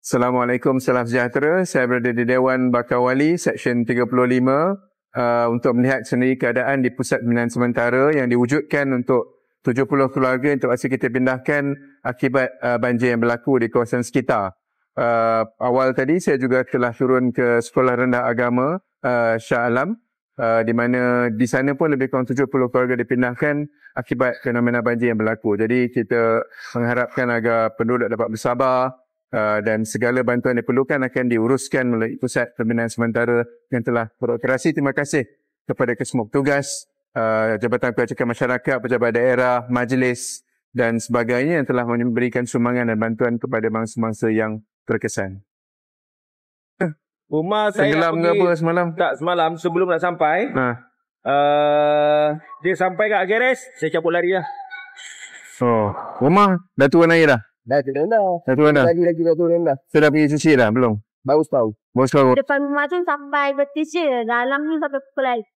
Assalamualaikum, salam sejahtera. Saya berada di Dewan Bakar Wali, Seksyen 35 untuk melihat sendiri keadaan di Pusat Pembinaan Sementara yang diwujudkan untuk 70 keluarga yang terpaksa kita pindahkan akibat banjir yang berlaku di kawasan sekitar. Awal tadi saya juga telah turun ke Sekolah Rendah Agama Shah Alam, di mana di sana pun lebih kurang 70 keluarga dipindahkan akibat fenomena banjir yang berlaku. Jadi kita mengharapkan agar penduduk dapat bersabar dan segala bantuan yang diperlukan akan diuruskan oleh Pusat Pembinaan Sementara yang telah beroperasi. Terima kasih kepada kesemua petugas, Jabatan Kebajikan Masyarakat, pejabat daerah, majlis dan sebagainya yang telah memberikan sumbangan dan bantuan kepada bangsa-bangsa yang terkesan. Rumah saya tenggelam ke apa semalam? Tak, semalam sebelum nak sampai. Dia sampai kat gares, saya cabut lari lah. Oh, rumah dah turun air dah? Dah turun dah. Dah turun dah? Lagi dah turun dah. Saya dah pergi cuci dah? Belum? Baru setahun. Baru sekarang? Depan rumah tu sampai betis je. Dalam ni sampai pukul air.